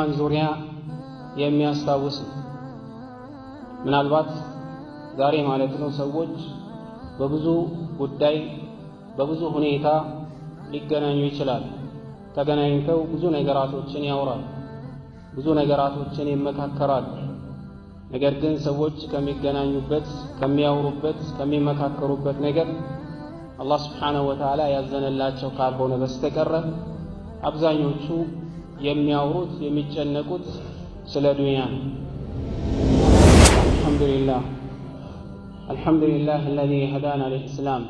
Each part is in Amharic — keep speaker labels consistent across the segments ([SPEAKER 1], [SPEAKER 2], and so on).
[SPEAKER 1] በኢማን ዙሪያ የሚያስታውስ ምናልባት ዛሬ ማለት ነው ሰዎች በብዙ ጉዳይ በብዙ ሁኔታ ሊገናኙ ይችላል። ተገናኝተው ብዙ ነገራቶችን ያወራሉ፣ ብዙ ነገራቶችን ይመካከራሉ። ነገር ግን ሰዎች ከሚገናኙበት፣ ከሚያወሩበት፣ ከሚመካከሩበት ነገር አላህ ስብሓነሁ ወተዓላ ያዘነላቸው ካልሆነ በስተቀር አብዛኞቹ የሚያወሩት የሚጨነቁት ስለ ዱንያ ነው። አልሐምዱሊላህ አለዚ ሀዳና ሊልኢስላም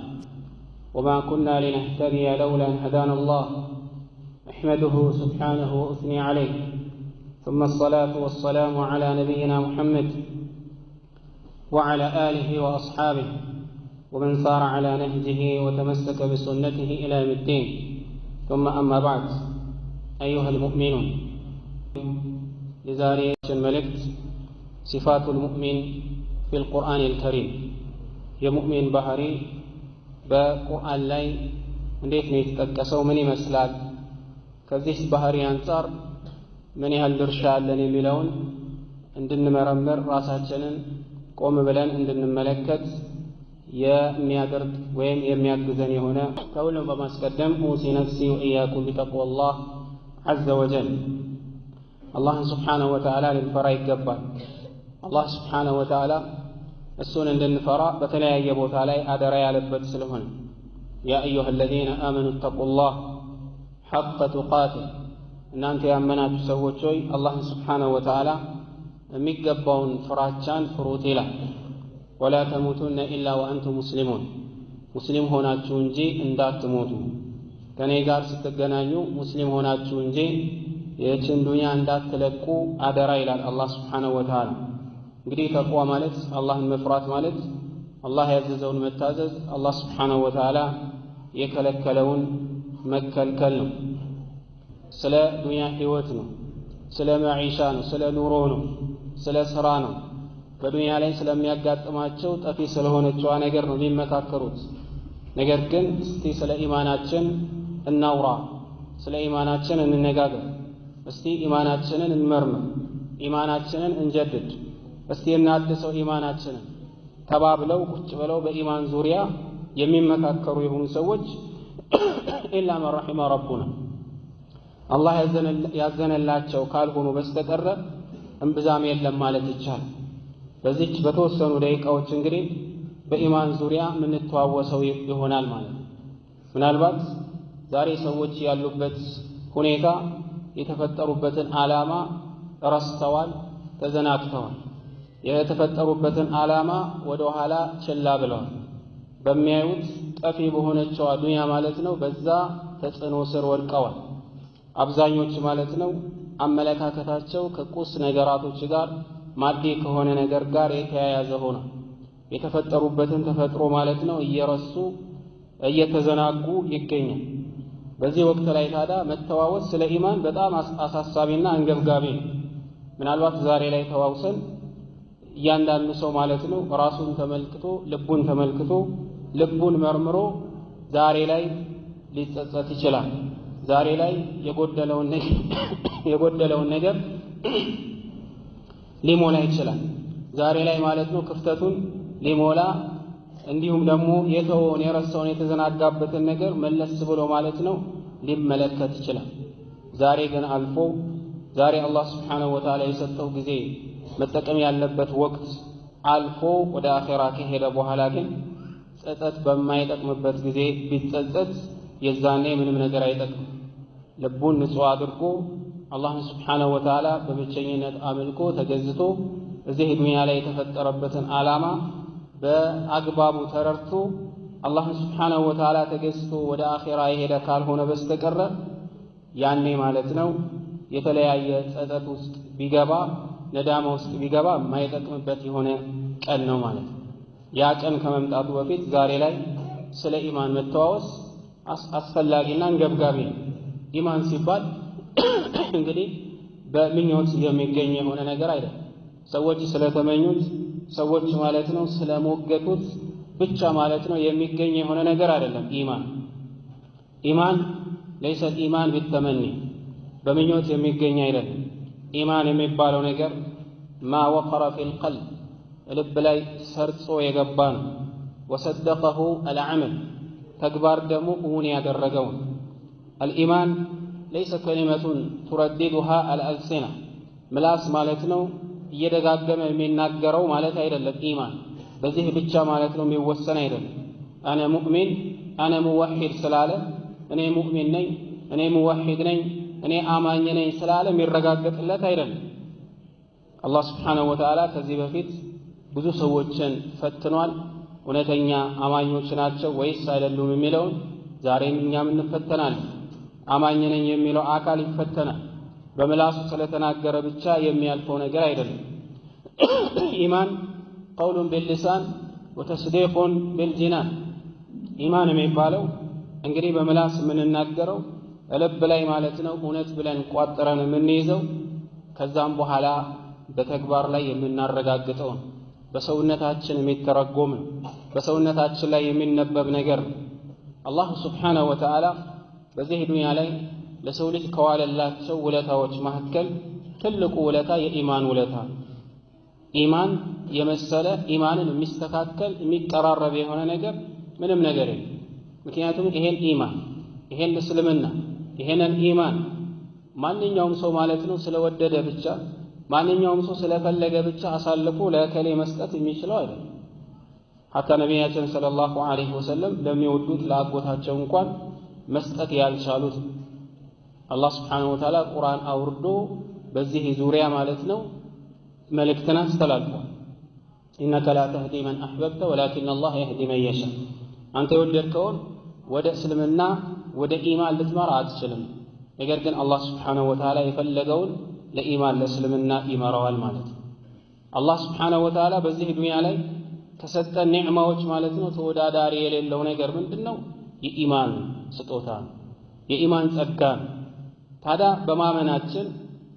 [SPEAKER 1] ወማ ኩና ሊነህተዲየ ለውላ አን ሀዳና አላህ አሕመዱሁ ሱብሓነሁ ወኡስኒ ዐለይህ ثم الصلاة والسلام على نبينا محمد وعلى آله وأصحابه ومن سار على نهجه وتمسك بسنته إلى يوم الدين ثم أما بعد أيها المؤمنون لزارية الملكت صفات المؤمن في القرآن الكريم يا مؤمن بحري بقرآن لاي እንዴት ነው የተጠቀሰው ምን ይመስላል ከዚህ ባህሪ አንፃር ምን ያህል ድርሻ አለን የሚለውን እንድንመረምር ራሳችንን ቆም ብለን እንድንመለከት የሚያደርግ ወይም የሚያግዘን የሆነ ከሁሉም በማስቀደም ኡሲ ነፍሲ ወኢያኩም ቢተቅዋላህ ዐዘ ወጀል አላህን ስብሓነሁ ወተዓላ ልንፈራ ይገባል። አላህ ስብሓነሁ ወተዓላ እሱን እንድንፈራ በተለያየ ቦታ ላይ አደራ ያለበት ስለሆነ ያ አዩሃ አለዚነ አመኑ ተቁላህ ሐቀ ቱቃቲህ እናንተ ያመናችሁ ሰዎች ሆይ አላህን ስብሓነሁ ወተዓላ የሚገባውን ፍራቻን ፍሩት ይላል። ወላ ተሙቱነ ኢላ ወአንቱም ሙስሊሙን ሙስሊም ሆናችሁ እንጂ እንዳትሞቱ ከኔ ጋር ስትገናኙ ሙስሊም ሆናችሁ እንጂ ይህችን ዱንያ እንዳትለቁ አደራ ይላል አላህ ስብሓነሁ ወተዓላ። እንግዲህ ተቅዋ ማለት አላህን መፍራት ማለት አላህ ያዘዘውን መታዘዝ፣ አላህ ስብሓነሁ ወተዓላ የከለከለውን መከልከል ነው። ስለ ዱንያ ህይወት ነው፣ ስለ መዒሻ ነው፣ ስለ ኑሮ ነው፣ ስለ ስራ ነው። በዱንያ ላይ ስለሚያጋጥማቸው ጠፊ ስለሆነችዋ ነገር ነው የሚመካከሩት። ነገር ግን እስቲ ስለ ኢማናችን እናውራ፣ ስለ ኢማናችን እንነጋገር፣ እስቲ ኢማናችንን እንመርምር፣ ኢማናችንን እንጀድድ፣ እስቲ እናድሰው ኢማናችንን ተባብለው ቁጭ ብለው በኢማን ዙሪያ የሚመካከሩ የሆኑ ሰዎች ኢላ መን ረሒመ ረቡና አላህ ያዘነላቸው ካልሆኑ በስተቀር እምብዛም የለም ማለት ይቻላል። በዚች በተወሰኑ ደቂቃዎች እንግዲህ በኢማን ዙሪያ የምንተዋወሰው ይሆናል ማለት ነው። ምናልባት ዛሬ ሰዎች ያሉበት ሁኔታ የተፈጠሩበትን ዓላማ ረስተዋል፣ ተዘናግተዋል። የተፈጠሩበትን ዓላማ ወደ ኋላ ችላ ብለዋል። በሚያዩት ጠፊ በሆነችው ዱንያ ማለት ነው በዛ ተጽዕኖ ስር ወድቀዋል። አብዛኞች ማለት ነው አመለካከታቸው ከቁስ ነገራቶች ጋር ማዴ ከሆነ ነገር ጋር የተያያዘ ሆነ። የተፈጠሩበትን ተፈጥሮ ማለት ነው እየረሱ እየተዘናጉ ይገኛል። በዚህ ወቅት ላይ ታዲያ መተዋወስ ስለ ኢማን በጣም አሳሳቢና አንገብጋቢ ነው። ምናልባት ዛሬ ላይ ተዋውሰን እያንዳንዱ ሰው ማለት ነው ራሱን ተመልክቶ ልቡን መርምሮ ዛሬ ላይ ሊጸጸት ይችላል። ዛሬ ላይ የጎደለውን ነገር ሊሞላ ይችላል። ዛሬ ላይ ማለት ነው ክፍተቱን ሊሞላ እንዲሁም ደግሞ የተወውን የረሳውን የተዘናጋበትን ነገር መለስ ብሎ ማለት ነው ሊመለከት ይችላል። ዛሬ ግን አልፎ ዛሬ አላህ ስብሓነሁ ወተዓላ የሰጠው ጊዜ መጠቀም ያለበት ወቅት አልፎ ወደ አኼራ ከሄደ በኋላ ግን ጸጸት በማይጠቅምበት ጊዜ ቢጸጸት የዛኔ ምንም ነገር አይጠቅም። ልቡን ንጹህ አድርጎ አላህን ስብሓነሁ ወተዓላ በብቸኝነት አምልኮ ተገዝቶ እዚህ ዱንያ ላይ የተፈጠረበትን ዓላማ በአግባቡ ተረድቶ አላህን ስብሓነሁ ወተዓላ ተገዝቶ ወደ አኼራ የሄደ ካልሆነ በስተቀር ያኔ ማለት ነው የተለያየ ጸጸት ውስጥ ቢገባ ነዳማ ውስጥ ቢገባ የማይጠቅምበት የሆነ ቀን ነው ማለት ነው። ያ ቀን ከመምጣቱ በፊት ዛሬ ላይ ስለ ኢማን መተዋወስ አስፈላጊና አንገብጋቢ ነው። ኢማን ሲባል እንግዲህ በምኞት የሚገኝ የሆነ ነገር አይደለም። ሰዎች ስለተመኙት ሰዎች ማለት ነው ስለሞገቱት ብቻ ማለት ነው የሚገኝ የሆነ ነገር አይደለም። ኢማን ለይሰ ኢማን ቢተመኒ በምኞት የሚገኝ አይደለም። ኢማን የሚባለው ነገር ማ ወቀረ ፊል ቀልብ ልብ ላይ ሰርጾ የገባ ነው። ወሰደቀሁ አልዓመል ተግባር ደግሞ እውን ያደረገው። አልኢማን ለይሰ ከሊመቱን ቱረዲዱሃ አልአልሲና ምላስ ማለት ነው እየደጋገመ የሚናገረው ማለት አይደለም። ኢማን በዚህ ብቻ ማለት ነው የሚወሰን አይደለም። አነ ሙእሚን አነ ሙወሒድ ስላለ እኔ ሙእሚን ነኝ፣ እኔ ሙወሒድ ነኝ፣ እኔ አማኝ ነኝ ስላለ የሚረጋገጥለት አይደለም። አላህ ስብሓነሁ ወተዓላ ከዚህ በፊት ብዙ ሰዎችን ፈትኗል። እውነተኛ አማኞች ናቸው ወይስ አይደሉም የሚለውን ዛሬም እኛም እንፈተናለን። አማኝ ነኝ የሚለው አካል ይፈተናል። በምላሱ ስለተናገረ ብቻ የሚያልፈው ነገር አይደለም። ኢማን ቀውሉን ቢልሊሳን ወተስዲቁን ቢልጂናን ኢማን የሚባለው እንግዲህ በምላስ የምንናገረው ልብ ላይ ማለት ነው እውነት ብለን ቋጥረን የምንይዘው ከዛም በኋላ በተግባር ላይ የምናረጋግጠው ነው። በሰውነታችን የሚተረጎም በሰውነታችን ላይ የሚነበብ ነገር። አላህ ሱብሓነሁ ወተዓላ በዚህ ዱንያ ላይ ለሰው ልጅ ከዋለላቸው ውለታዎች መካከል ትልቁ ውለታ የኢማን ውለታ። ኢማን የመሰለ ኢማንን የሚስተካከል የሚቀራረብ የሆነ ነገር ምንም ነገር የለም። ምክንያቱም ይሄን ኢማን ይሄን እስልምና ይሄንን ኢማን ማንኛውም ሰው ማለት ነው ስለወደደ ብቻ ማንኛውም ሰው ስለፈለገ ብቻ አሳልፎ ለከሌ መስጠት የሚችለው አይደለም። ሐታ ነቢያችን ሰለላሁ ዐለይሂ ወሰለም ለሚወዱት ለአጎታቸው እንኳን መስጠት ያልቻሉት አላህ ስብሓነሁ ወተዓላ ቁርአን አውርዶ በዚህ ዙሪያ ማለት ነው መልእክትን አስተላልፏል። ኢነከ ላ ተህዲ መን አሕበብተ ወላኪነ አላህ የህዲ መን የሻ። አንተ የወደድከውን ወደ እስልምና ወደ ኢማን ልትመራ አትችልም። ነገር ግን አላህ ስብሓነሁ ወተዓላ የፈለገውን ለኢማን ለእስልምና ይመራዋል ማለት ነው። አላህ ስብሓነሁ ወተዓላ በዚህ ዱንያ ላይ ከሰጠን ኒዕማዎች ማለት ነው ተወዳዳሪ የሌለው ነገር ምንድን ነው? የኢማን ስጦታ ነው፣ የኢማን ጸጋ ነው። ታዲያ በማመናችን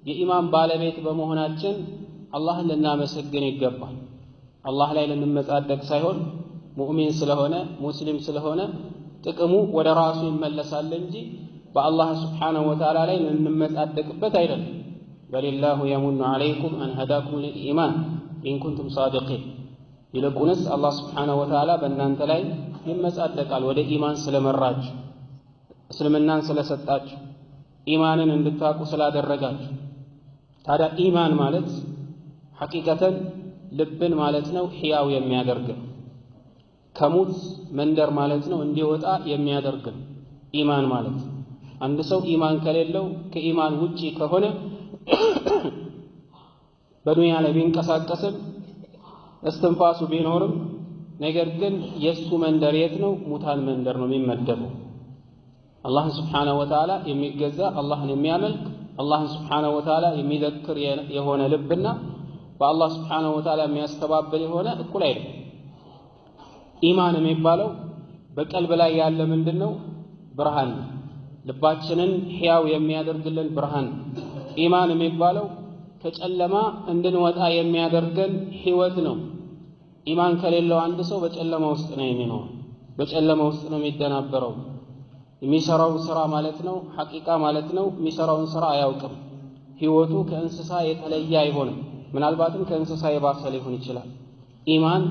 [SPEAKER 1] የኢማን ባለቤት በመሆናችን አላህን ልናመሰግን ይገባል። አላህ ላይ ልንመጻደቅ ሳይሆን ሙእሚን ስለሆነ ሙስሊም ስለሆነ ጥቅሙ ወደ ራሱ ይመለሳል እንጂ በአላህ ስብሓነሁ ወተዓላ ላይ ልንመጻደቅበት አይደለም። በሊላሁ የሙኑ ዐለይኩም አን ሀዳኩም ሊልኢማን ኢን ኩንቱም ሳዲቂን። ይልቁንስ አላህ ስብሓነሁ ወተዓላ በእናንተ ላይ ይመጻደቃል ወደ ኢማን ስለመራችሁ፣ እስልምናን ስለሰጣችሁ፣ ኢማንን እንድታቁ ስላደረጋችሁ። ታዲያ ኢማን ማለት ሐቂቀተን ልብን ማለት ነው ሕያው የሚያደርግ ከሙት መንደር ማለት ነው እንዲወጣ የሚያደርግ ኢማን ማለት። አንድ ሰው ኢማን ከሌለው ከኢማን ውጪ ከሆነ በዱንያ ላይ ቢንቀሳቀስም እስትንፋሱ ቢኖርም ነገር ግን የእሱ መንደር የት ነው? ሙታን መንደር ነው የሚመደበው። አላህን ስብሓነሁ ወተዓላ የሚገዛ አላህን የሚያመልክ አላህን ስብሓነሁ ወተዓላ የሚዘክር የሆነ ልብና በአላህ ስብሓነሁ ወተዓላ የሚያስተባብል የሆነ እኩል አይደለም። ኢማን የሚባለው በቀልብ ላይ ያለ ምንድን ነው? ብርሃን፣ ልባችንን ሕያው የሚያደርግልን ብርሃን። ኢማን የሚባለው ከጨለማ እንድንወጣ የሚያደርገን ሕይወት ነው። ኢማን ከሌለው አንድ ሰው በጨለማ ውስጥ ነው የሚኖረው፣ በጨለማ ውስጥ ነው የሚደናበረው። የሚሰራው ስራ ማለት ነው ሐቂቃ ማለት ነው የሚሰራውን ስራ አያውቅም። ሕይወቱ ከእንስሳ የተለየ አይሆንም። ምናልባትም ከእንስሳ የባሰ ሊሆን ይችላል። ኢማን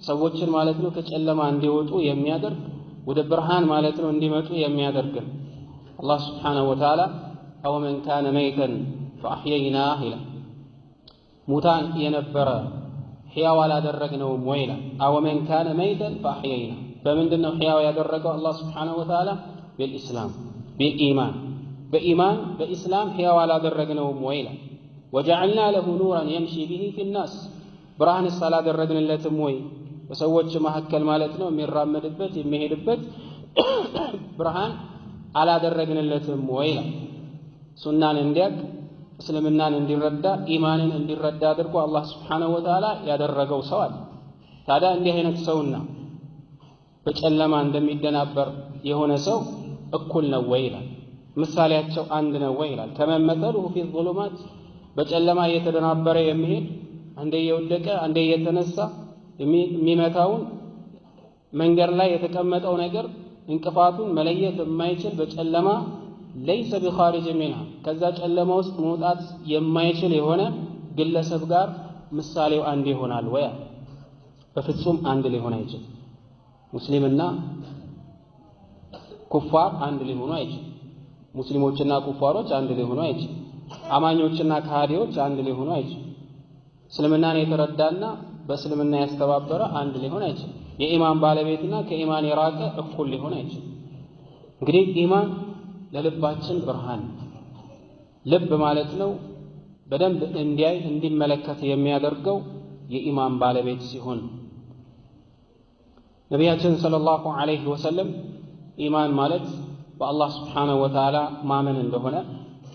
[SPEAKER 1] ሰዎችን ማለት ነው ከጨለማ እንዲወጡ የሚያደርግ ወደ ብርሃን ማለት ነው እንዲመጡ የሚያደርግ። አላህ ስብሓነሁ ወተዓላ አወመን ካነ መይተን ፈአሕየይናህ ይላል። ሙታን የነበረ ሕያው አላደረግነውም ወይ ይላል። አወመን ካነ መይተን ፈአሕየይናህ በምንድን ነው ሕያው ያደረገው አላህ ስብሓነሁ ወተዓላ? ቢልኢስላም ቢልኢማን፣ በኢማን በኢስላም ሕያው አላደረግነውም ወይ ይላል። ወጀዐልና ለሁ ኑራን የምሺ ቢሂ ፊናስ ብርሃንስ አላደረግንለትም ወይ በሰዎች መካከል ማለት ነው የሚራመድበት የሚሄድበት ብርሃን አላደረግንለትም ወይ ይላል። ሱናን እንዲያቅ እስልምናን እንዲረዳ ኢማንን እንዲረዳ አድርጎ አላህ ስብሓነሁ ወተዓላ ያደረገው ሰው አለ። ታዲያ እንዲህ አይነት ሰውና በጨለማ እንደሚደናበር የሆነ ሰው እኩል ነው ወይ ይላል። ምሳሌያቸው አንድ ነው ወይ ይላል። ከመመተሉሁ ፊ ዙሉማት በጨለማ እየተደናበረ የሚሄድ አንዴ እየወደቀ አንዴ እየተነሳ የሚመታውን መንገድ ላይ የተቀመጠው ነገር እንቅፋቱን መለየት የማይችል በጨለማ ليس بخارج منها ከዛ ጨለማ ውስጥ መውጣት የማይችል የሆነ ግለሰብ ጋር ምሳሌው አንድ ይሆናል ወይ? በፍጹም አንድ ሊሆን አይችልም። ሙስሊምና ኩፋር አንድ ሊሆኑ አይችልም። ሙስሊሞችና ኩፋሮች አንድ ሊሆኑ አይችልም። አማኞችና ከሃዲዎች አንድ ሊሆኑ አይችልም። እስልምናን የተረዳና በእስልምና ያስተባበረ አንድ ሊሆን አይችልም። የኢማን ባለቤትና ከኢማን የራቀ እኩል ሊሆን አይችልም። እንግዲህ ኢማን ለልባችን ብርሃን ልብ ማለት ነው በደንብ እንዲያይ እንዲመለከት የሚያደርገው የኢማን ባለቤት ሲሆን ነቢያችን ሰለላሁ ዐለይሂ ወሰለም ኢማን ማለት በአላህ ስብሓነሁ ወተዓላ ማመን እንደሆነ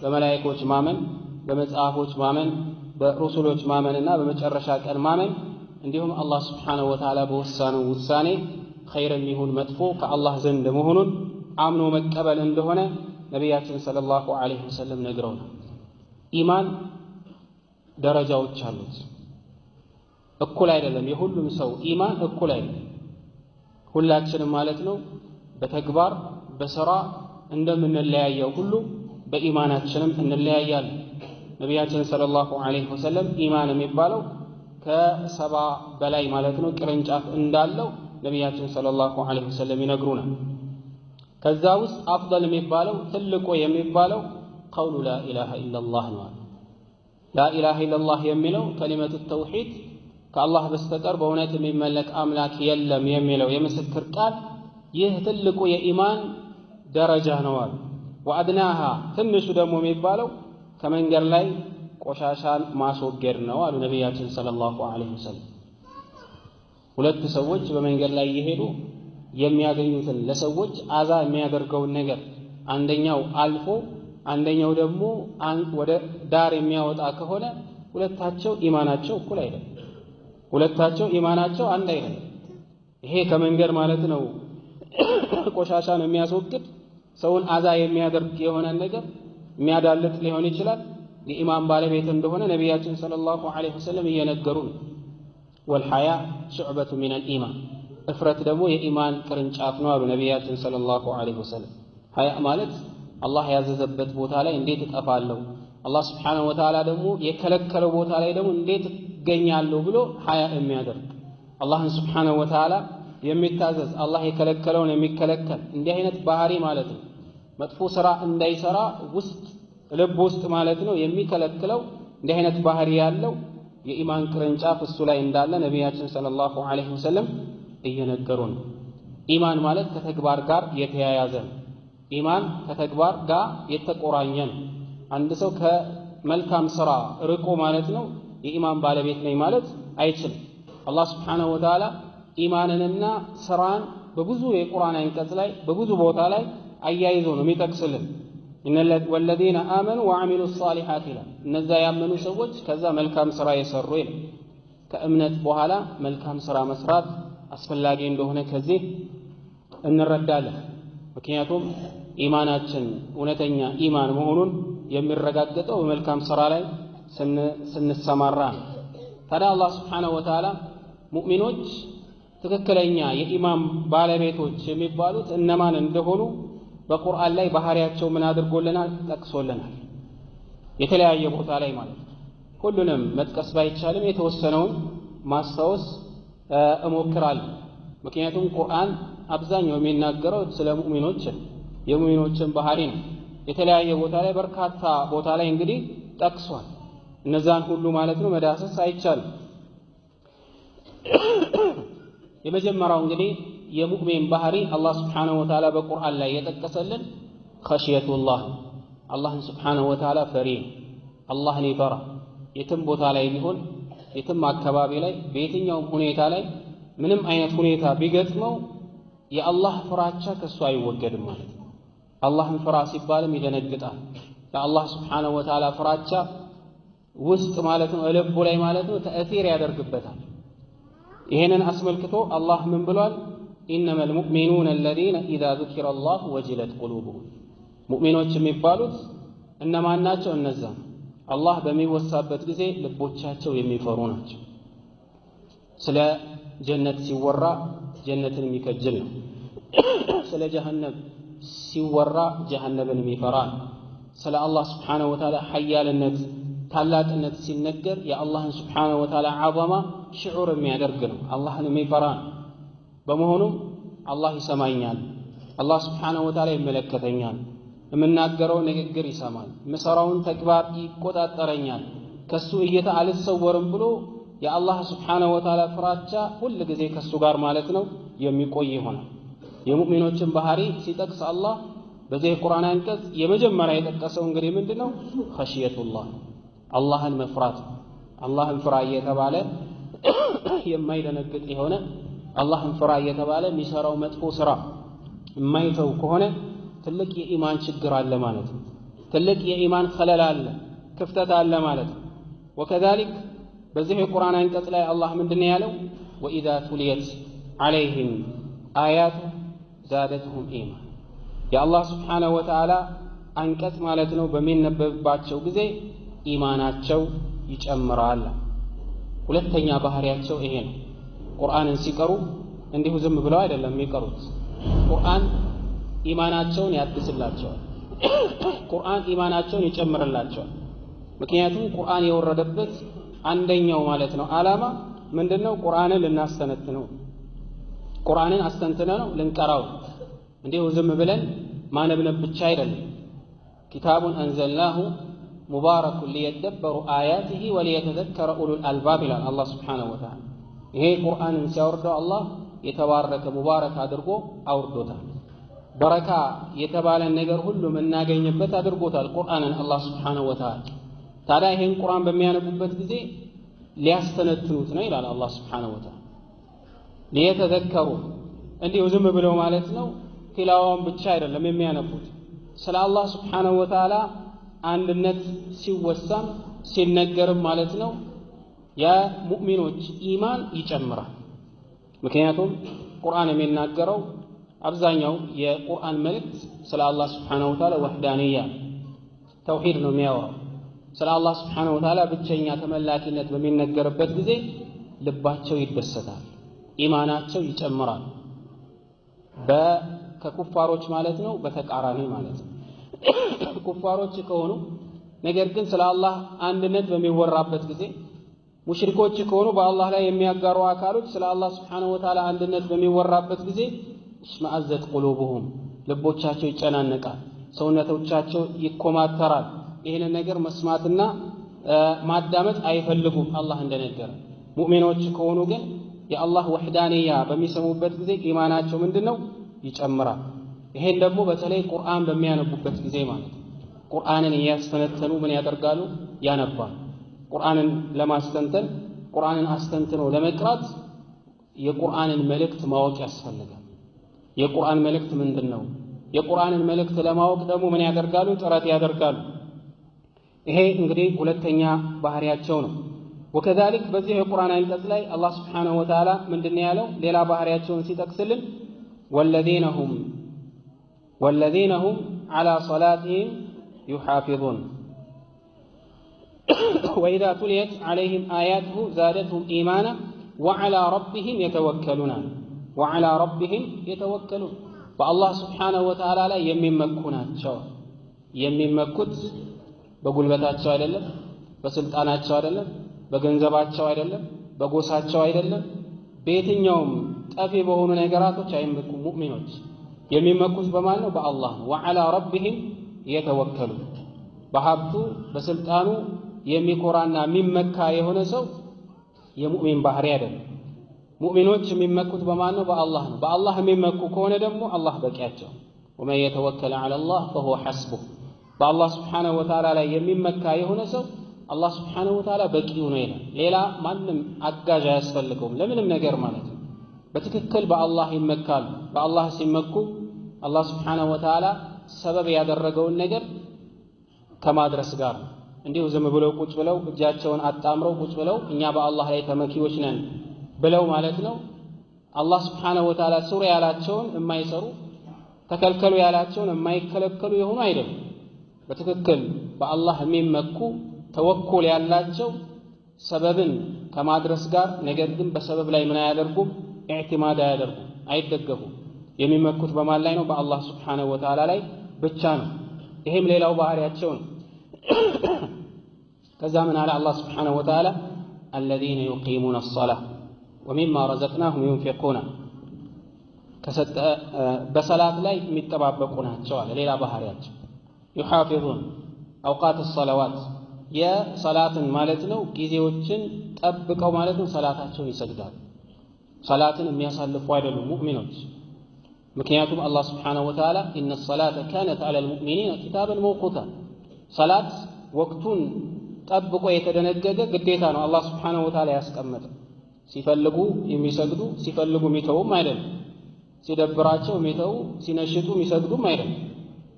[SPEAKER 1] በመላእክቶች ማመን በመጽሐፎች ማመን በሩሱሎች ማመንና በመጨረሻ ቀን ማመን እንዲሁም አላህ ስብሓነሁ ወተዓላ በወሰነው ውሳኔ ኸይርም ይሁን መጥፎ ከአላህ ዘንድ መሆኑን አምኖ መቀበል እንደሆነ ነቢያችን ሰለላሁ ዐለይሂ ወሰለም ነግረውናል። ኢማን ደረጃዎች አሉት። እኩል አይደለም። የሁሉም ሰው ኢማን እኩል አይደለም። ሁላችንም ማለት ነው በተግባር በሥራ እንደምንለያየው ሁሉ በኢማናችንም እንለያያለን። ነቢያችን ሰለላሁ ዐለይሂ ወሰለም ኢማን የሚባለው ከሰባ በላይ ማለት ነው ቅርንጫፍ እንዳለው ነቢያችን ሰለላሁ ዐለይሂ ወሰለም ይነግሩናል። ከዛ ውስጥ አፍደል የሚባለው ትልቁ የሚባለው ቀውሉ ላ ኢላሃ ኢለላህ ነው። ላ ኢላሃ ኢለላህ የሚለው ከሊመቱ ተውሂድ ከአላህ በስተቀር በእውነት የሚመለክ አምላክ የለም የሚለው የምስክር ቃል ይህ ትልቁ የኢማን ደረጃ ነው አሉ። ወአድናሃ ትንሹ ደግሞ የሚባለው ከመንገድ ላይ ቆሻሻን ማስወገድ ነው አሉ ነቢያችን ሰለላሁ ዐለይሂ ወሰለም። ሁለት ሰዎች በመንገድ ላይ እየሄዱ የሚያገኙትን ለሰዎች አዛ የሚያደርገውን ነገር አንደኛው አልፎ አንደኛው ደግሞ ወደ ዳር የሚያወጣ ከሆነ ሁለታቸው ኢማናቸው እኩል አይደለም። ሁለታቸው ኢማናቸው አንድ አይደለም። ይሄ ከመንገድ ማለት ነው ቆሻሻን የሚያስወግድ ሰውን አዛ የሚያደርግ የሆነ ነገር የሚያዳልጥ ሊሆን ይችላል። የኢማን ባለቤት እንደሆነ ነቢያችን ሰለላሁ ዐለይሂ ወሰለም እየነገሩን ወልሐያ ሹዕበቱ ሚነል ኢማን እፍረት ደግሞ የኢማን ቅርንጫፍ ነው አሉ ነቢያችን ሰለላሁ ዐለይሂ ወሰለም። ሐያ ማለት አላህ ያዘዘበት ቦታ ላይ እንዴት እጠፋለሁ፣ አላህ ስብሓነሁ ወተዓላ ደግሞ የከለከለው ቦታ ላይ ደግሞ እንዴት እገኛለሁ ብሎ ሐያ የሚያደርግ አላህን ስብሓነሁ ወተዓላ የሚታዘዝ አላህ የከለከለውን የሚከለከል እንዲህ አይነት ባህሪ ማለት ነው። መጥፎ ሥራ እንዳይሰራ ውስጥ ልብ ውስጥ ማለት ነው የሚከለክለው እንዲህ አይነት ባህሪ ያለው የኢማን ቅርንጫፍ እሱ ላይ እንዳለ ነቢያችን ሰለላሁ ዐለይሂ ወሰለም እየነገሩን። ኢማን ማለት ከተግባር ጋር የተያያዘ ነው። ኢማን ከተግባር ጋር የተቆራኘ ነው። አንድ ሰው ከመልካም ሥራ ርቆ ማለት ነው የኢማን ባለቤት ነኝ ማለት አይችልም። አላህ ስብሓነሁ ወተዓላ ኢማንንና ሥራን በብዙ የቁርአን አንቀጽ ላይ በብዙ ቦታ ላይ አያይዞ ነው የሚጠቅስልን። ወለዚነ አመኑ ወዐሚሉ ሷሊሓት ይላል። እነዛ ያመኑ ሰዎች ከዛ መልካም ሥራ የሰሩ ይላል። ከእምነት በኋላ መልካም ሥራ መስራት አስፈላጊ እንደሆነ ከዚህ እንረዳለን። ምክንያቱም ኢማናችን እውነተኛ ኢማን መሆኑን የሚረጋገጠው በመልካም ሥራ ላይ ስንሰማራ ነው። ታዲያ አላህ ስብሓነሁ ወተዓላ ሙእሚኖች ትክክለኛ የኢማን ባለቤቶች የሚባሉት እነማን እንደሆኑ በቁርአን ላይ ባህሪያቸው ምን አድርጎልናል? ጠቅሶልናል። የተለያየ ቦታ ላይ ማለት ነው። ሁሉንም መጥቀስ ባይቻልም የተወሰነውን ማስታወስ እሞክራለሁ። ምክንያቱም ቁርአን አብዛኛው የሚናገረው ስለ ሙእሚኖች የሙእሚኖችን ባህሪ ነው። የተለያየ ቦታ ላይ በርካታ ቦታ ላይ እንግዲህ ጠቅሷል። እነዛን ሁሉ ማለት ነው መዳሰስ አይቻልም። የመጀመሪያው እንግዲህ የሙእሚን ባህሪ አላህ ስብሓነሁ ወተዓላ በቁርአን ላይ የጠቀሰልን ኸሽየቱላህ አላህን ስብሓነሁ ወተዓላ ፈሪ አላህን ይፈራ። የትም ቦታ ላይ ቢሆን የትም አካባቢ ላይ በየትኛውም ሁኔታ ላይ ምንም አይነት ሁኔታ ቢገጥመው የአላህ ፍራቻ ከሱ አይወገድም ማለት ነው። አላህን ፍራ ሲባልም ይደነግጣል። የአላህ ስብሓነሁ ወተዓላ ፍራቻ ውስጥ ማለት ነው ልቡ ላይ ማለት ነው ተእሲር ያደርግበታል። ይሄንን አስመልክቶ አላህ ምን ብሏል? ኢነመል ሙእሚኑነ አለዚነ ኢዛ ዙኪረ አላሁ ወጅለት ቁሉቡሁም ሙእሚኖች የሚባሉት እነማን ናቸው? እነዛ አላህ በሚወሳበት ጊዜ ልቦቻቸው የሚፈሩ ናቸው። ስለ ጀነት ሲወራ ጀነትን የሚከጅል ነው። ስለ ጀሃነም ሲወራ ጀሃነምን ይፈራል። ስለ አላህ Subhanahu Wa Ta'ala ሐያልነት ታላቅነት ሲነገር የአላህን Subhanahu Wa Ta'ala ዐዘማ ሽዑር የሚያደርግ ነው። አላህን የሚፈራ በመሆኑም አላህ ይሰማኛል፣ አላህ Subhanahu Wa Ta'ala ይመለከተኛል፣ የምናገረው ንግግር ይሰማል፣ የምሰራውን ተግባር ይቆጣጠረኛል፣ ከሱ እይታ አልሰወርም ብሎ የአላህ Subhanahu Wa Ta'ala ፍራቻ ሁሉ ጊዜ ከሱ ጋር ማለት ነው የሚቆይ ይሆናል። የሙእሚኖችን ባህሪ ሲጠቅስ አላህ በዚህ ቁርአን አንቀጽ የመጀመሪያ የጠቀሰው እንግዲህ ምንድነው? ኸሽየቱላህ አላህን መፍራት። አላህን ፍራ እየተባለ የማይደነግጥ የሆነ አላህን ፍራ እየተባለ የሚሰራው መጥፎ ስራ የማይተው ከሆነ ትልቅ የኢማን ችግር አለ ማለት ነው። ትልቅ የኢማን ኸለል አለ፣ ክፍተት አለ ማለት ነው። ወከዛሊክ በዚህ የቁርአን አንቀጽ ላይ አላህ ምንድነው ያለው? ወኢዛ ቱሊየት ዐለይሂም አያቱ ዛደትሁም ኢማን። የአላህ Subhanahu Wa Ta'ala አንቀጽ ማለት ነው በሚነበብባቸው ጊዜ ኢማናቸው ይጨምራል። ሁለተኛ ባህሪያቸው ይሄ ነው። ቁርአንን ሲቀሩ እንዲሁ ዝም ብለው አይደለም የሚቀሩት። ቁርአን ኢማናቸውን ያድስላቸዋል። ቁርአን ኢማናቸውን ይጨምርላቸዋል። ምክንያቱም ቁርአን የወረደበት አንደኛው ማለት ነው ዓላማ ምንድነው? ቁርአንን ልናስተነትነው፣ ቁርአንን አስተንትነው ልንቀራው፣ እንዲሁ ዝም ብለን ማነብነብ ብቻ አይደለም። ኪታቡን አንዘልናሁ ሙባረኩን ሊየደበሩ አያቲሂ ወሊየተዘከረ ኡሉል አልባብ ይላል አላህ Subhanahu Wa Ta'ala። ይሄ ቁርአንን ሲያወርደው አላህ የተባረከ ሙባረክ አድርጎ አውርዶታል። በረካ የተባለን ነገር ሁሉ እናገኝበት አድርጎታል ቁርአንን አላህ Subhanahu Wa Ta'ala። ታዲያ ይሄን ቁርአን በሚያነቡበት ጊዜ ሊያስተነትኑት ነው ይላል አላህ Subhanahu Wa Ta'ala። ሊየተዘከሩ እንዲሁ ዝም ብለው ማለት ነው ቲላዋውን ብቻ አይደለም የሚያነቡት። ስለ አላህ Subhanahu Wa Ta'ala አንድነት ሲወሳም ሲነገርም ማለት ነው የሙእሚኖች ኢማን ይጨምራል። ምክንያቱም ቁርአን የሚናገረው አብዛኛው የቁርአን መልእክት ስለ አላህ Subhanahu Wa Ta'ala ወህዳንያ ተውሂድ ነው የሚያወራው። ስለ አላህ Subhanahu Wa Ta'ala ብቸኛ ተመላኪነት በሚነገርበት ጊዜ ልባቸው ይደሰታል፣ ኢማናቸው ይጨምራል። ከኩፋሮች ማለት ነው በተቃራኒ ማለት ነው። ኩፋሮች ከሆኑ ነገር ግን ስለ አላህ አንድነት በሚወራበት ጊዜ፣ ሙሽሪኮች ከሆኑ በአላህ ላይ የሚያጋሩ አካሎች ስለ አላህ Subhanahu Wa Ta'ala አንድነት በሚወራበት ጊዜ ሽማአዘት ቁሉቡሁም ልቦቻቸው ይጨናነቃል፣ ሰውነቶቻቸው ይኮማተራል። ይሄንን ነገር መስማትና ማዳመጥ አይፈልጉም አላህ እንደነገረ። ሙእሚኖች ከሆኑ ግን የአላህ ወህዳንያ በሚሰሙበት ጊዜ ኢማናቸው ምንድነው? ይጨምራል። ይሄን ደግሞ በተለይ ቁርአን በሚያነቡበት ጊዜ ማለት ነው። ቁርአንን እያስተነተኑ ምን ያደርጋሉ? ያነባሉ። ቁርአንን ለማስተንተን ቁርአንን አስተንትኖ ለመቅራት የቁርአንን መልእክት ማወቅ ያስፈልጋል። የቁርአን መልእክት ምንድነው? የቁርአንን መልእክት ለማወቅ ደግሞ ምን ያደርጋሉ? ጥረት ያደርጋሉ። ይሄ እንግዲህ ሁለተኛ ባህሪያቸው ነው። ወከዛሊክ በዚህ የቁርአን አንቀጽ ላይ አላህ Subhanahu Wa Ta'ala ምንድነው ያለው? ሌላ ባህሪያቸውን ሲጠቅስልን والذين هم على صلاتهم يحافظون وإذا تليت عليهم آياته زادتهم إيمانا وعلى ربهم يتوكلون فالله سبحانه وتعالى لا የሚመኩት በጉልበታቸው አይደለም፣ በስልጣናቸው አይደለም፣ በገንዘባቸው አይደለም፣ በጎሳቸው አይደለም፣ በየትኛውም ጠፊ በሆኑ ነገራቶች አይመኩም። ሙእሚኖች የሚመኩት በማን ነው? በአላህ ነው። وعلى ربهم يتوكلون በሀብቱ በስልጣኑ የሚኮራና የሚመካ የሆነ ሰው የሙእሚን ባህሪ አይደለም። ሙእሚኖች የሚመኩት በማን ነው? በአላህ ነው። በአላህ የሚመኩ ከሆነ ደግሞ አላህ በቂያቸው። ومن يتوكل على الله فهو حسبه በአላህ Subhanahu Wa Ta'ala ላይ የሚመካ የሆነ ሰው አላህ Subhanahu Wa Ta'ala በቂው ነው ይላል። ሌላ ማንም አጋዥ አያስፈልገውም ለምንም ነገር ማለት ነው። በትክክል በአላህ ይመካሉ። በአላህ ሲመኩ አላህ Subhanahu Wa Ta'ala ሰበብ ያደረገውን ነገር ከማድረስ ጋር እንዲሁ ዝም ብለው ቁጭ ብለው እጃቸውን አጣምረው ቁጭ ብለው እኛ በአላህ ላይ ተመኪዎች ነን ብለው ማለት ነው አላህ Subhanahu Wa Ta'ala ሱራ ያላቸውን የማይሰሩ ተከልከሉ ያላቸውን የማይከለከሉ የሆኑ አይደለም። በትክክል በአላህ የሚመኩ ተወኩል ያላቸው ሰበብን ከማድረስ ጋር ነገር ግን በሰበብ ላይ ምን አያደርጉም? ኢዕቲማድ አያደርጉም፣ አይደገፉም። የሚመኩት በማን ላይ ነው? በአላህ ሱብሓነሁ ወተዓላ ላይ ብቻ ነው። ይሄም ሌላው ባህሪያቸው ነው። ከዛ ምን አለ አላህ ሱብሓነሁ ወተዓላ الذين يقيمون الصلاة ومما رزقناهم ينفقون በሰላት ላይ የሚጠባበቁ ናቸው አለ። ሌላ ባህሪያቸው يحافظون أوقات الصلوات የሰላትን ማለት ነው ጊዜዎችን ጠብቀው ማለት ነው ሰላታቸውን ይሰግዳሉ። ሰላትን የሚያሳልፉ አይደሉም ሙእሚኖች። ምክንያቱም አላህ ሱብሓነሁ ወተዓላ ኢነ ሰላተ ካነት ዐለል ሙእሚኒነ ኪታበን መውቁታ ሰላት ወቅቱን ጠብቆ የተደነገገ ግዴታ ነው አላህ ሱብሓነሁ ወተዓላ ያስቀመጠ። ሲፈልጉ የሚሰግዱ ሲፈልጉ የሚተውም አይደለም። ሲደብራቸው የሚተው ሲነሽጡ የሚሰግዱም አይደለም።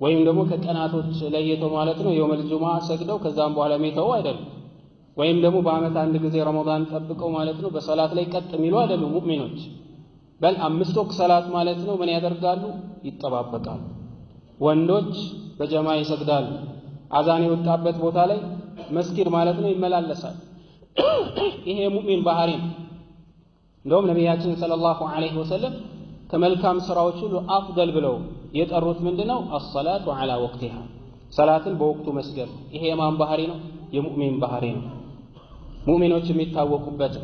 [SPEAKER 1] ወይም ደግሞ ከቀናቶች ለይተው ማለት ነው የውመል ጁሙዓ ሰግደው ከዛም በኋላ የሚተው አይደለም። ወይም ደግሞ በዓመት አንድ ጊዜ ረመዳን ጠብቀው ማለት ነው በሰላት ላይ ቀጥ የሚሉ አይደሉም ሙእሚኖች። በል 5 ወቅት ሰላት ማለት ነው ምን ያደርጋሉ? ይጠባበቃሉ። ወንዶች በጀማ ይሰግዳሉ። አዛን የወጣበት ቦታ ላይ መስጊድ ማለት ነው ይመላለሳል። ይሄ ሙእሚን ባህሪ ነው። እንደውም ነቢያችን ሰለላሁ ዐለይሂ ወሰለም ከመልካም ስራዎች ሁሉ አፍደል ብለው የጠሩት ምንድነው? አሰላቱ ዐላ ወቅቲሃ ሰላትን በወቅቱ መስገድ። ይሄ የማን ባህሪ ነው? የሙእሚን ባህሪ ነው። ሙእሚኖች የሚታወቁበት።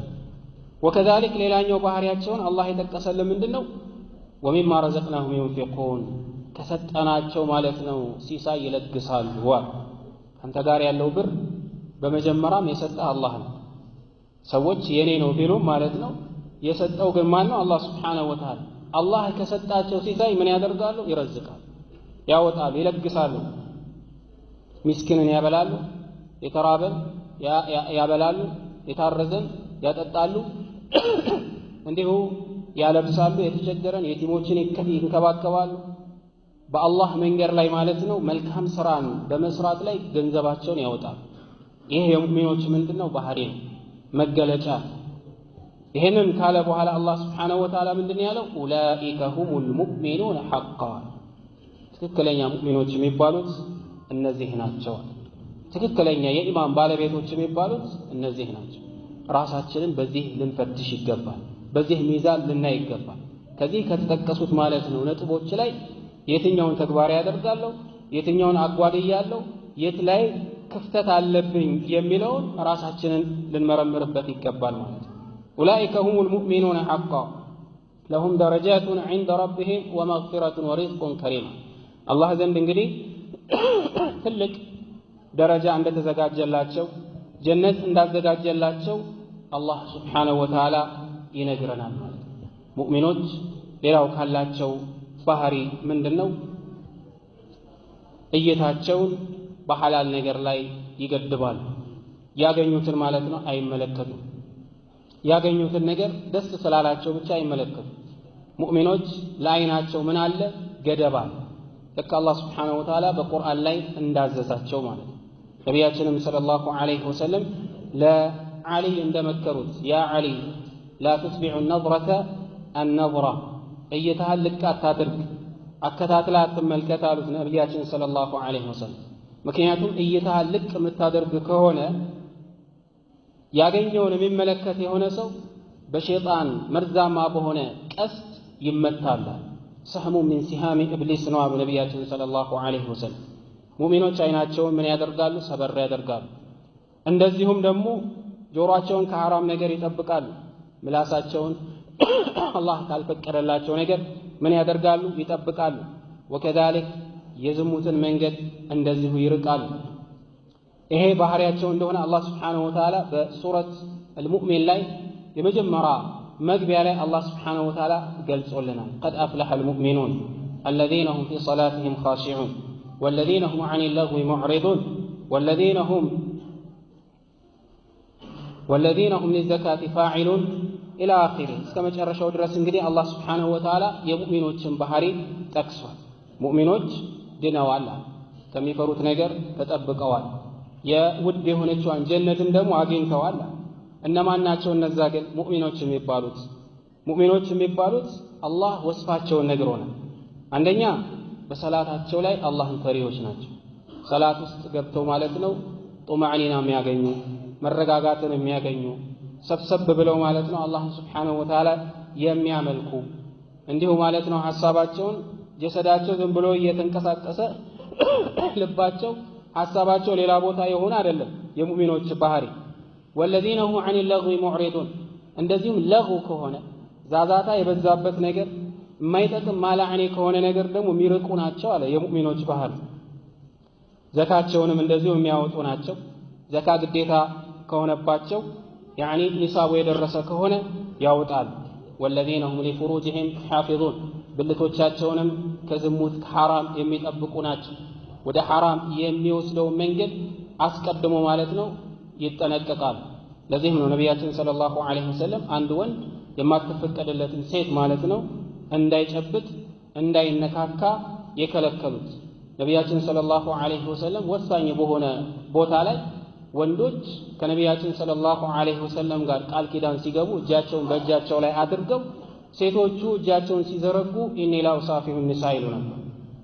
[SPEAKER 1] ወከዛሊክ ሌላኛው ባህሪያቸውን አላህ የጠቀሰልን ምንድነው? ወሚማ ረዘቅናሁም ዩንፊቁን ከሰጠናቸው ማለት ነው ሲሳይ ይለግሳሉ። አንተ ጋር ያለው ብር በመጀመሪያም የሰጠህ አላህ ነው። ሰዎች የኔ ነው ቢሉም ማለት ነው የሰጠው ግን ማን ነው? አላህ ሱብሓነሁ ወተዓላ። አላህ ከሰጣቸው ሲሳይ ምን ያደርጋሉ? ይረዝቃሉ፣ ያወጣሉ፣ ይለግሳሉ። ምስኪንን ያበላሉ፣ የተራበን ያበላሉ፣ የታረዘን ያጠጣሉ፣ እንዲሁ ያለብሳሉ፣ የተቸገረን የቲሞችን ይንከባከባሉ። በአላህ መንገድ ላይ ማለት ነው መልካም ስራን በመስራት ላይ ገንዘባቸውን ያወጣሉ። ይህ የሙእሚኖች ምንድነው? ባህሪ ነው፣ መገለጫ። ይሄንን ካለ በኋላ አላህ ሱብሓነሁ ወተዓላ ምንድነው ያለው? ኡላኢከ ሁሙል ሙእሚኑነ ሐቃ ትክክለኛ ሙእሚኖች የሚባሉት እነዚህ ናቸው። ትክክለኛ የኢማን ባለቤቶች የሚባሉት እነዚህ ናቸው። ራሳችንን በዚህ ልንፈትሽ ይገባል። በዚህ ሚዛን ልናይ ይገባል። ከዚህ ከተጠቀሱት ማለት ነው ነጥቦች ላይ የትኛውን ተግባር ያደርጋለሁ፣ የትኛውን አጓድያለሁ፣ የት ላይ ክፍተት አለብኝ የሚለውን ራሳችንን ልንመረምርበት ይገባል ማለት ነው። ኡላኢከ ሁሙል ሙእሚኑነ ሐቃ ለሁም ደረጃቱን ዐንደ ረቢሂም ወመግፊረቱን ወሪዝቁን ከሪም። አላህ ዘንድ እንግዲህ ትልቅ ደረጃ እንደተዘጋጀላቸው ጀነት እንዳዘጋጀላቸው አላህ ሱብሓነሁ ወተዓላ ይነግረናል ማለት ነው። ሙእሚኖች ሌላው ካላቸው ባህሪ ምንድነው? እይታቸውን በሐላል ነገር ላይ ይገድባሉ። ያገኙትን ማለት ነው አይመለከቱም። ያገኙትን ነገር ደስ ስላላቸው ብቻ አይመለከቱም። ሙእሚኖች ለአይናቸው ምን አለ? ገደብ አለ። ልክ አላህ ሱብሓነሁ ወተዓላ በቁርአን ላይ እንዳዘዛቸው ማለት ነው። ነቢያችንም ሰለላሁ ዐለይሂ ወሰለም ለዓሊ እንደመከሩት ያ ዓሊ ላ ቱትቢዑ ነዝረተ አነዝራ እይታህን ልቅ አታድርግ፣ አከታትላ አትመልከት አሉት ነቢያችን ሰለላሁ ዐለይሂ ወሰለም። ምክንያቱም እይታህን ልቅ የምታደርግ ከሆነ ያገኘውን የሚመለከት የሆነ ሰው በሸይጣን መርዛማ በሆነ ቀስት ይመታል። ሰህሙ ሚን ሲሃሚ ኢብሊስ ነው አሉ ነቢያችን ሰለላሁ ዐለይሂ ወሰለም። ሙእሚኖች አይናቸውን ምን ያደርጋሉ? ሰበር ያደርጋሉ። እንደዚሁም ደግሞ ጆሮአቸውን ከሐራም ነገር ይጠብቃሉ። ምላሳቸውን አላህ ካልፈቀደላቸው ነገር ምን ያደርጋሉ? ይጠብቃሉ። ወከዛሊክ የዝሙትን መንገድ እንደዚሁ ይርቃሉ። ይሄ ባህሪያቸው እንደሆነ አላህ ሱብሓነሁ ወተዓላ በሱረት አልሙእሚን ላይ የመጀመሪያ መግቢያ ላይ አላህ ሱብሓነሁ ወተዓላ ገልጾልናል። ቀድ አፍለሐል ሙእሚኑን አለዚነ ሁም ፊ ሰላቲሂም ኻሺዑን ወለዚነ ሁም ዐኒ ለግዊ ሙዕሪዱን ወለዚነ ሁም ሊዘካቲ ፋዒሉን ኢላ አኺሪ እስከ መጨረሻው ድረስ እንግዲህ አላህ ሱብሓነሁ ወተዓላ የሙእሚኖችን ባህሪ ጠቅሷል። ሙእሚኖች ድነዋል፣ ከሚፈሩት ነገር ተጠብቀዋል፣ የውድ የሆነችዋን ጀነትን ደግሞ አግኝተዋል። እነማን ናቸው እነዛ ግን ሙእሚኖች የሚባሉት? ሙእሚኖች የሚባሉት አላህ ወስፋቸውን ነግሮናል። አንደኛ በሰላታቸው ላይ አላህን ፈሪዎች ናቸው። ሰላት ውስጥ ገብተው ማለት ነው ጡማዕኒና የሚያገኙ መረጋጋትን የሚያገኙ ሰብሰብ ብለው ማለት ነው አላህን ሱብሓነሁ ወተዓላ የሚያመልኩ እንዲሁ ማለት ነው ሐሳባቸውን ጀሰዳቸው ዝም ብሎ እየተንቀሳቀሰ ልባቸው ሐሳባቸው ሌላ ቦታ ይሆን አይደለም የሙእሚኖች ባህሪ والذين هم عن اللغو معرضون እንደዚሁም ለጉ ከሆነ ዛዛታ የበዛበት ነገር የማይጠቅም ማላዕኔ ከሆነ ነገር ደግሞ የሚርቁ ናቸው አለ የሙእሚኖች ባህሪ ዘካቸውንም እንደዚሁ የሚያወጡ ናቸው ዘካ ግዴታ ከሆነባቸው ያኒ ኒሳቡ የደረሰ ከሆነ ያወጣሉ والذين هم لفروجهم حافظون ብልቶቻቸውንም ከዝሙት ሐራም የሚጠብቁ ናቸው ወደ ሐራም የሚወስደው መንገድ አስቀድሞ ማለት ነው ይጠነቀቃል ለዚህም ነው ነብያችን ሰለላሁ ዐለይሂ ወሰለም አንድ ወንድ የማትፈቀደለትን ሴት ማለት ነው እንዳይጨብጥ እንዳይነካካ የከለከሉት ነብያችን ሰለላሁ ዐለይሂ ወሰለም ወሳኝ በሆነ ቦታ ላይ ወንዶች ከነብያችን ሰለላሁ ዐለይሂ ወሰለም ጋር ቃል ኪዳን ሲገቡ እጃቸውን በእጃቸው ላይ አድርገው ሴቶቹ እጃቸውን ሲዘረጉ ኢኒ ላ ኡሳፊሁ النساء ይሉ ነበር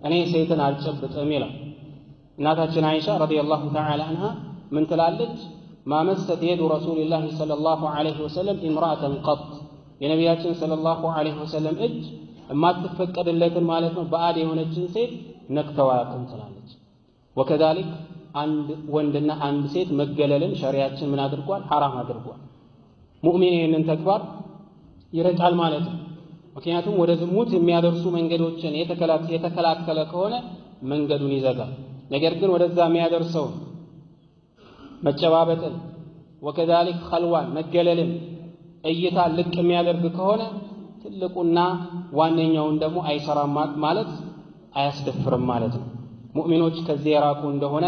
[SPEAKER 1] እኔ ሴትን አልጨብጥም ይላል እናታችን አይሻ ረዲየላሁ ተዓላ عنها ምን ትላለች ما مست يد رسول الله صلى الله عليه وسلم امرأة قط የነብያችን ሰለላሁ ዐለይሂ ወሰለም እጅ የማትፈቀድለትን ማለት ነው ባዕድ የሆነችን ሴት ነክተው አያውቁም ትላለች وكذلك አንድ ወንድና አንድ ሴት መገለልን ሸሪዓችን ምን አድርጓል ሐራም አድርጓል ሙእሚን ይህንን ተግባር ይረጫል ማለት ነው ምክንያቱም ወደ ዝሙት የሚያደርሱ መንገዶችን የተከላከለ ከሆነ መንገዱን ይዘጋል ነገር ግን ወደዛ የሚያደርሰው መጨባበጥን وكذلك خلوان መገለልን እይታ ልቅ የሚያደርግ ከሆነ ትልቁና ዋነኛውን ደግሞ አይሰራም ማለት አያስደፍርም ማለት ነው ሙእሚኖች ከዚህ የራቁ እንደሆነ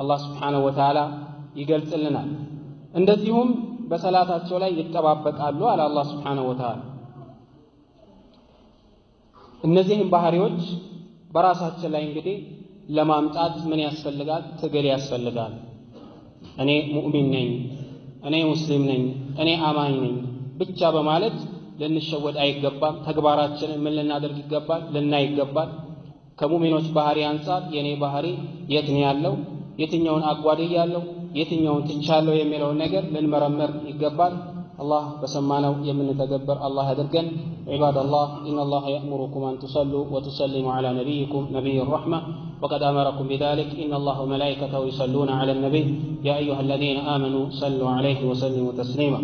[SPEAKER 1] አላህ Subhanahu Wa Ta'ala ይገልጽልናል እንደዚሁም በሰላታቸው ላይ ይጠባበቃሉ አለ አላህ Subhanahu Wa Ta'ala እነዚህን ባህሪዎች በራሳችን ላይ እንግዲህ ለማምጣት ምን ያስፈልጋል ትግል ያስፈልጋል እኔ ሙእሚን ነኝ እኔ ሙስሊም ነኝ እኔ አማኝ ነኝ ብቻ በማለት ልንሸወድ አይገባም ተግባራችንን ምን ልናደርግ ይገባል ልናይ ይገባል ከሙእሚኖች ባህሪ አንፃር የኔ ባህሪ የት ነው ያለው የትኛውን አጓድያለሁ የትኛውን ትቻለሁ የሚለውን ነገር ልንመረምር ይገባል الله بسمانه يمن تجبر الله هدرجن عباد الله إن الله يأمركم أن تصلوا وتسلموا على نبيكم نبي الرحمة وقد أمركم بذلك إن الله وملائكته يصلون على النبي يا أيها الذين آمنوا صلوا عليه وسلموا تسليما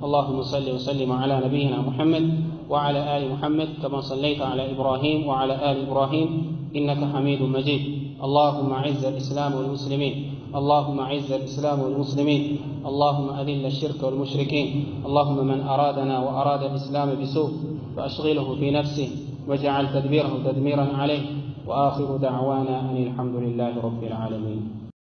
[SPEAKER 1] اللهم صل وسلم على نبينا محمد وعلى آل محمد كما صليت على إبراهيم وعلى آل إبراهيم إنك حميد مجيد اللهم أعز الإسلام والمسلمين اللهم أعز الإسلام والمسلمين اللهم أذل الشرك والمشركين اللهم من أرادنا وأراد الإسلام بسوء فأشغله في نفسه واجعل تدبيره تدميرا عليه وآخر دعوانا أن الحمد لله رب العالمين